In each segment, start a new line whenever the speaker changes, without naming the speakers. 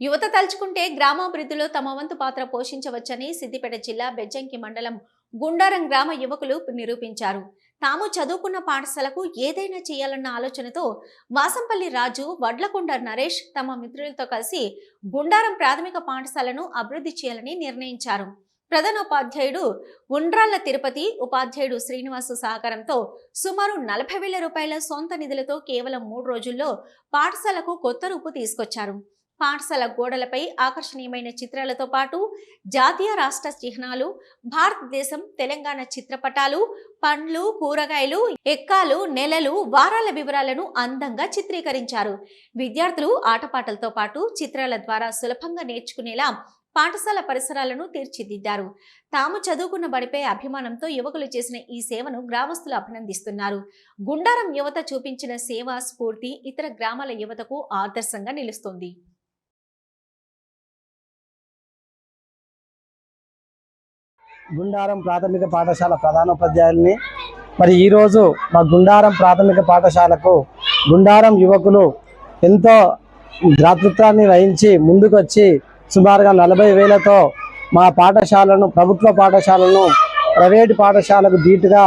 యువత తలుచుకుంటే గ్రామాభివృద్ధిలో తమ వంతు పాత్ర పోషించవచ్చని సిద్దిపేట జిల్లా బెజ్జంకి మండలం గుండారం గ్రామ యువకులు నిరూపించారు. తాము చదువుకున్న పాఠశాలకు ఏదైనా చేయాలన్న ఆలోచనతో వాసంపల్లి రాజు, వడ్లకొండ నరేష్ తమ మిత్రులతో కలిసి గుండారం ప్రాథమిక పాఠశాలను అభివృద్ధి చేయాలని నిర్ణయించారు. ప్రధానోపాధ్యాయుడు ఉండ్రాళ్ల తిరుపతి, ఉపాధ్యాయుడు శ్రీనివాసు సహకారంతో సుమారు 40,000 రూపాయల సొంత నిధులతో కేవలం 3 రోజుల్లో పాఠశాలకు కొత్త రూపు తీసుకొచ్చారు. పాఠశాల గోడలపై ఆకర్షణీయమైన చిత్రాలతో పాటు జాతీయ రాష్ట్ర చిహ్నాలు, భారతదేశం, తెలంగాణ చిత్రపటాలు, పండ్లు, కూరగాయలు, ఎక్కాలు, నెలలు, వారాల వివరాలను అందంగా చిత్రీకరించారు. విద్యార్థులు ఆటపాటలతో పాటు చిత్రాల ద్వారా సులభంగా నేర్చుకునేలా పాఠశాల పరిసరాలను తీర్చిదిద్దారు. తాము చదువుకున్న బడిపై అభిమానంతో యువకులు చేసిన ఈ సేవను గ్రామస్తులు అభినందిస్తున్నారు. గుండారం యువత చూపించిన సేవా స్ఫూర్తి ఇతర గ్రామాల యువతకు ఆదర్శంగా నిలుస్తుంది.
గుండారం ప్రాథమిక పాఠశాల ప్రధానోపాధ్యాయుల్ని. మరి ఈరోజు మా గుండారం ప్రాథమిక పాఠశాలకు గుండారం యువకులు ఎంతో దాతృత్వాన్ని వహించి ముందుకొచ్చి సుమారుగా 40,000తో మా పాఠశాలను, ప్రభుత్వ పాఠశాలను ప్రైవేటు పాఠశాలకు ధీటుగా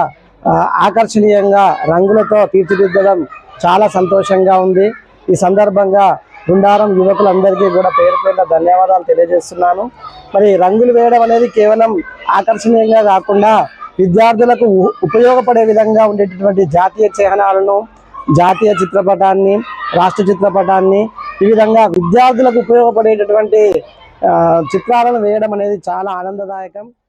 ఆకర్షణీయంగా రంగులతో తీర్చిదిద్దడం చాలా సంతోషంగా ఉంది. ఈ సందర్భంగా గుండారం యువకులందరికీ కూడా పేరు పేరున ధన్యవాదాలు తెలియజేస్తున్నాను. మరి రంగులు వేయడం అనేది కేవలం ఆకర్షణీయంగా కాకుండా విద్యార్థులకు ఉపయోగపడే విధంగా ఉండేటటువంటి జాతీయ చిహ్నాలను, జాతీయ చిత్రపటాన్ని, రాష్ట్ర చిత్రపటాన్ని, ఈ విధంగా విద్యార్థులకు ఉపయోగపడేటటువంటి చిత్రాలను వేయడం అనేది చాలా ఆనందదాయకం.